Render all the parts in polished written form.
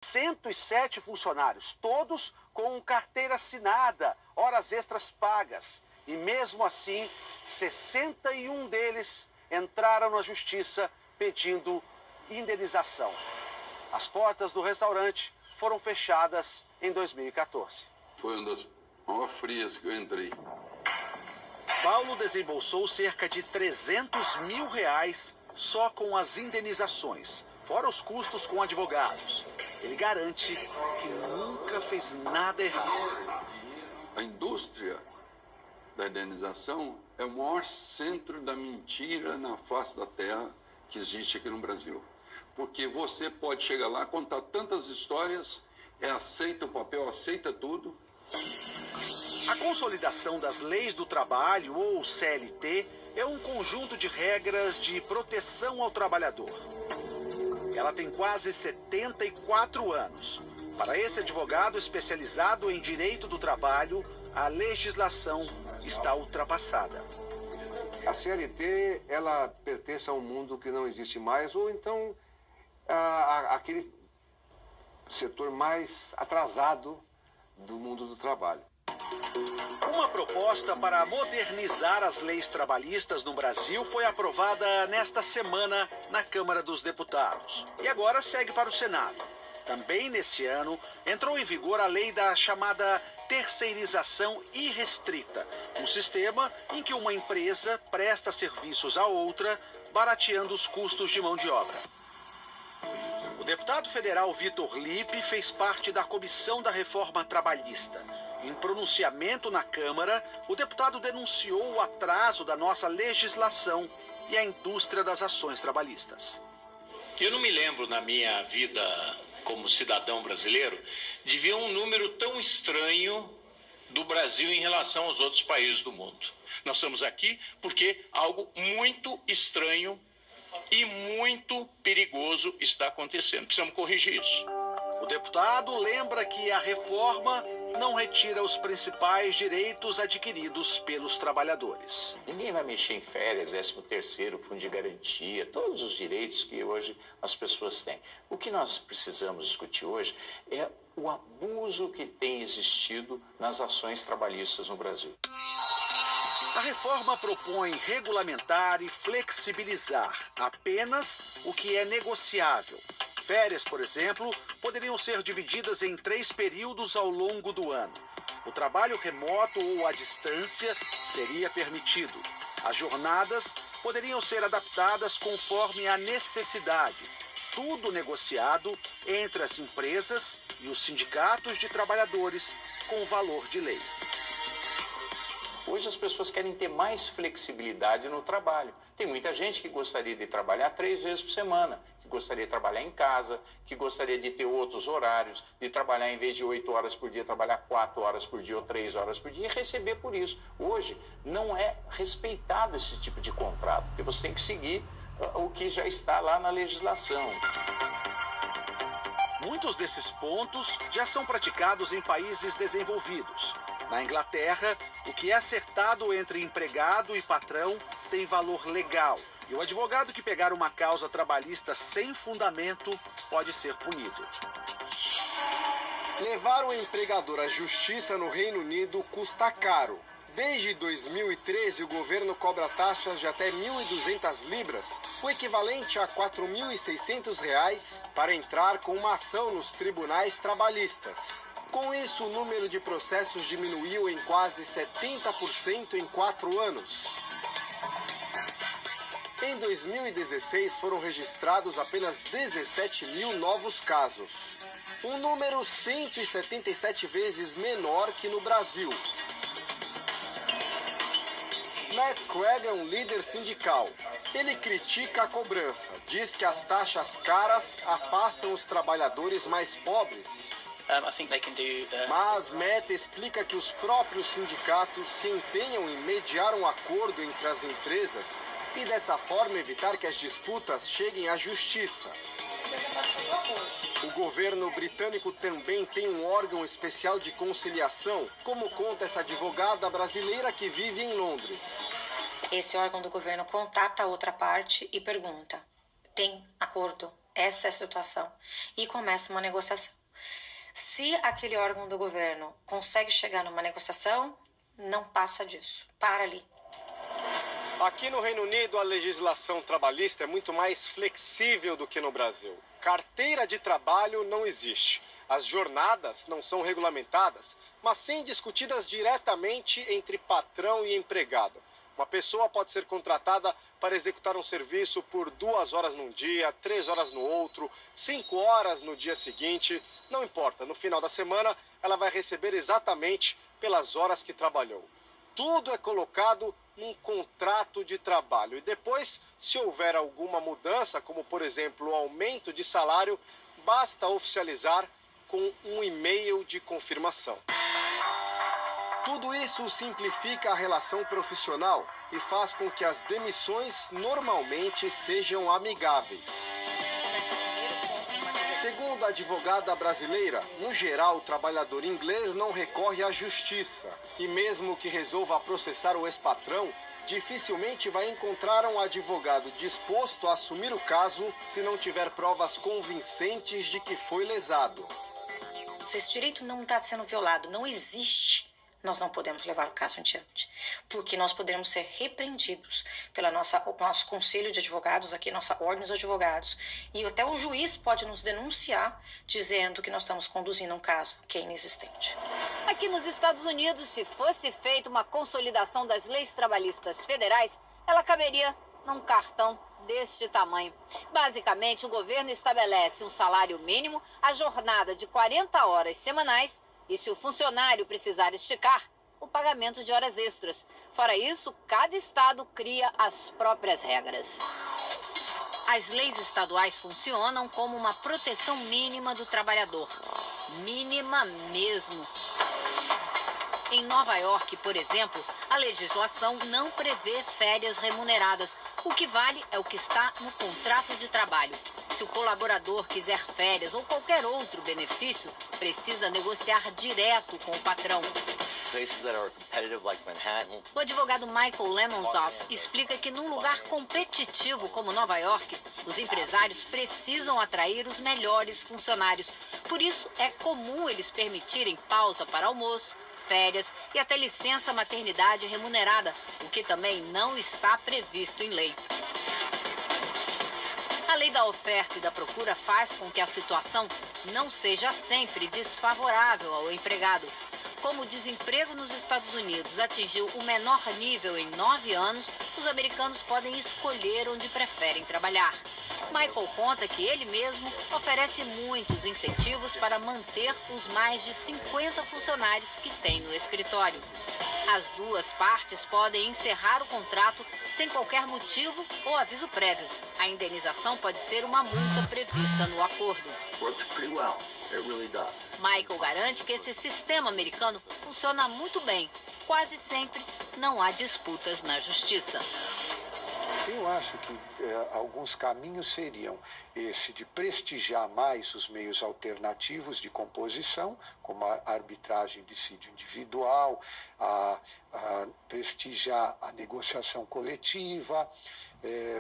107 funcionários, todos com carteira assinada, horas extras pagas. E mesmo assim, 61 deles entraram na justiça pedindo indenização. As portas do restaurante foram fechadas em 2014. Foi uma das maiores frias que eu entrei. Paulo desembolsou cerca de R$300 mil só com as indenizações, fora os custos com advogados. Ele garante que nunca fez nada errado. A indústria da indenização é o maior centro da mentira na face da terra que existe aqui no Brasil. Porque você pode chegar lá, contar tantas histórias, aceita o papel, aceita tudo. A consolidação das leis do trabalho, ou CLT, é um conjunto de regras de proteção ao trabalhador. Ela tem quase 74 anos. Para esse advogado especializado em direito do trabalho, a legislação está ultrapassada. A CLT, ela pertence a um mundo que não existe mais, ou então aquele setor mais atrasado do mundo do trabalho. Uma proposta para modernizar as leis trabalhistas no Brasil foi aprovada nesta semana na Câmara dos Deputados. E agora segue para o Senado. Também nesse ano entrou em vigor a lei da chamada terceirização irrestrita, um sistema em que uma empresa presta serviços a outra, barateando os custos de mão de obra. O deputado federal Vitor Lippe fez parte da Comissão da Reforma Trabalhista. Em pronunciamento na Câmara, o deputado denunciou o atraso da nossa legislação e a indústria das ações trabalhistas. Eu não me lembro na minha vida como cidadão brasileiro de ver um número tão estranho do Brasil em relação aos outros países do mundo. Nós estamos aqui porque algo muito estranho e muito perigoso está acontecendo. Precisamos corrigir isso. O deputado lembra que a reforma não retira os principais direitos adquiridos pelos trabalhadores. Ninguém vai mexer em férias, 13º, fundo de garantia, todos os direitos que hoje as pessoas têm. O que nós precisamos discutir hoje é o abuso que tem existido nas ações trabalhistas no Brasil. A reforma propõe regulamentar e flexibilizar apenas o que é negociável. Férias, por exemplo, poderiam ser divididas em 3 períodos ao longo do ano. O trabalho remoto ou à distância seria permitido. As jornadas poderiam ser adaptadas conforme a necessidade. Tudo negociado entre as empresas e os sindicatos de trabalhadores com valor de lei. Hoje as pessoas querem ter mais flexibilidade no trabalho. Tem muita gente que gostaria de trabalhar 3 vezes por semana, que gostaria de trabalhar em casa, que gostaria de ter outros horários, de trabalhar em vez de 8 horas por dia, trabalhar 4 horas por dia ou 3 horas por dia e receber por isso. Hoje não é respeitado esse tipo de contrato, porque você tem que seguir o que já está lá na legislação. Muitos desses pontos já são praticados em países desenvolvidos. Na Inglaterra, o que é acertado entre empregado e patrão tem valor legal. E o advogado que pegar uma causa trabalhista sem fundamento pode ser punido. Levar o empregador à justiça no Reino Unido custa caro. Desde 2013, o governo cobra taxas de até 1.200 libras, o equivalente a R$ 4.600, para entrar com uma ação nos tribunais trabalhistas. Com isso, o número de processos diminuiu em quase 70% em 4 anos. Em 2016, foram registrados apenas 17 mil novos casos, um número 177 vezes menor que no Brasil. Matt Craig é um líder sindical. Ele critica a cobrança, diz que as taxas caras afastam os trabalhadores mais pobres. Mas Matt explica que os próprios sindicatos se empenham em mediar um acordo entre as empresas e dessa forma evitar que as disputas cheguem à justiça. O governo britânico também tem um órgão especial de conciliação, como conta essa advogada brasileira que vive em Londres. Esse órgão do governo contata a outra parte e pergunta: tem acordo? Essa é a situação. E começa uma negociação. Se aquele órgão do governo consegue chegar numa negociação, não passa disso. Para ali. Aqui no Reino Unido, a legislação trabalhista é muito mais flexível do que no Brasil. Carteira de trabalho não existe. As jornadas não são regulamentadas, mas sim discutidas diretamente entre patrão e empregado. Uma pessoa pode ser contratada para executar um serviço por 2 horas num dia, 3 horas no outro, 5 horas no dia seguinte. Não importa, no final da semana ela vai receber exatamente pelas horas que trabalhou. Tudo é colocado num contrato de trabalho. E depois, se houver alguma mudança, como por exemplo o aumento de salário, basta oficializar com um e-mail de confirmação. Tudo isso simplifica a relação profissional e faz com que as demissões normalmente sejam amigáveis. Segundo a advogada brasileira, no geral, o trabalhador inglês não recorre à justiça. E mesmo que resolva processar o ex-patrão, dificilmente vai encontrar um advogado disposto a assumir o caso se não tiver provas convincentes de que foi lesado. Se esse direito não está sendo violado, não existe, nós não podemos levar o caso adiante. Porque nós poderemos ser repreendidos pelo nosso conselho de advogados, aqui, nossa ordem dos advogados. E até o juiz pode nos denunciar, dizendo que nós estamos conduzindo um caso que é inexistente. Aqui nos Estados Unidos, se fosse feita uma consolidação das leis trabalhistas federais, ela caberia num cartão deste tamanho. Basicamente, o governo estabelece um salário mínimo, a jornada de 40 horas semanais e, se o funcionário precisar esticar, o pagamento de horas extras. Fora isso, cada estado cria as próprias regras. As leis estaduais funcionam como uma proteção mínima do trabalhador. Mínima mesmo. Em Nova York, por exemplo, a legislação não prevê férias remuneradas. O que vale é o que está no contrato de trabalho. Se o colaborador quiser férias ou qualquer outro benefício, precisa negociar direto com o patrão. O advogado Michael Lemonsoff explica que num lugar competitivo como Nova York, os empresários precisam atrair os melhores funcionários. Por isso, é comum eles permitirem pausa para almoço, férias e até licença maternidade remunerada, o que também não está previsto em lei. A lei da oferta e da procura faz com que a situação não seja sempre desfavorável ao empregado. Como o desemprego nos Estados Unidos atingiu o menor nível em 9 anos, os americanos podem escolher onde preferem trabalhar. Michael conta que ele mesmo oferece muitos incentivos para manter os mais de 50 funcionários que tem no escritório. As duas partes podem encerrar o contrato sem qualquer motivo ou aviso prévio. A indenização pode ser uma multa prevista no acordo. Michael garante que esse sistema americano funciona muito bem. Quase sempre não há disputas na justiça. Eu acho que alguns caminhos seriam esse de prestigiar mais os meios alternativos de composição, como a arbitragem de dissídio individual, a prestigiar a negociação coletiva,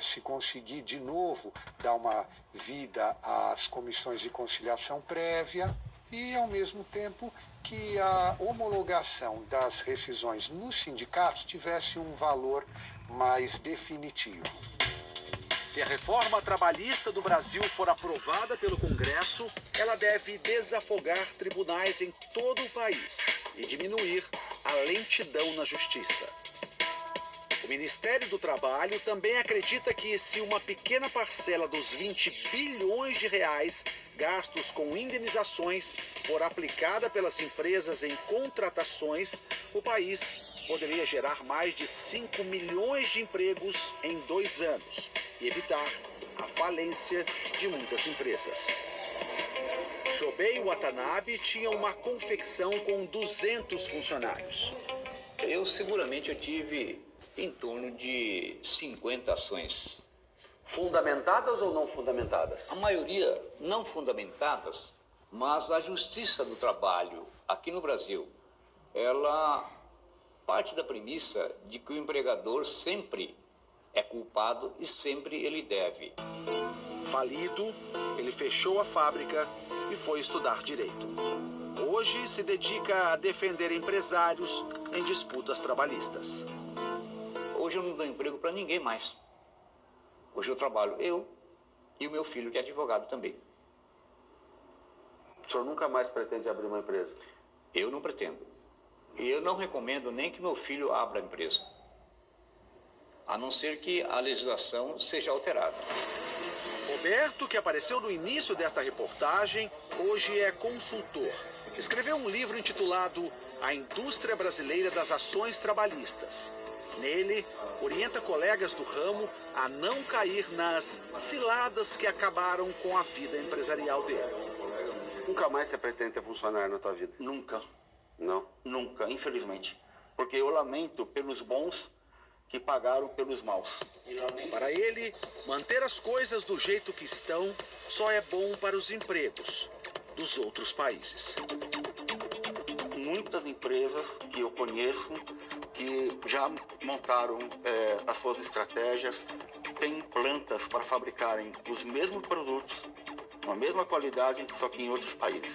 se conseguir de novo dar uma vida às comissões de conciliação prévia e, ao mesmo tempo, que a homologação das rescisões nos sindicatos tivesse um valor mais definitivo. Se a reforma trabalhista do Brasil for aprovada pelo Congresso, ela deve desafogar tribunais em todo o país e diminuir a lentidão na justiça. O Ministério do Trabalho também acredita que se uma pequena parcela dos 20 bilhões de reais gastos com indenizações for aplicada pelas empresas em contratações, o país poderia gerar mais de 5 milhões de empregos em 2 anos e evitar a falência de muitas empresas. Shobei Watanabe tinha uma confecção com 200 funcionários. Eu tive em torno de 50 ações. Fundamentadas ou não fundamentadas? A maioria não fundamentadas, mas a Justiça do Trabalho aqui no Brasil, ela parte da premissa de que o empregador sempre é culpado e sempre ele deve. Falido, ele fechou a fábrica e foi estudar direito. Hoje se dedica a defender empresários em disputas trabalhistas. Hoje eu não dou emprego para ninguém mais. Hoje eu trabalho eu e o meu filho, que é advogado também. O senhor nunca mais pretende abrir uma empresa? Eu não pretendo. E eu não recomendo nem que meu filho abra a empresa, a não ser que a legislação seja alterada. Roberto, que apareceu no início desta reportagem, hoje é consultor. Escreveu um livro intitulado A Indústria Brasileira das Ações Trabalhistas. Nele, orienta colegas do ramo a não cair nas ciladas que acabaram com a vida empresarial dele. Nunca mais você pretende ter funcionário na tua vida? Nunca. Não? Nunca, infelizmente. Porque eu lamento pelos bons que pagaram pelos maus. Para ele, manter as coisas do jeito que estão só é bom para os empregos dos outros países. Muitas empresas que eu conheço que já montaram as suas estratégias, têm plantas para fabricarem os mesmos produtos, com a mesma qualidade, só que em outros países.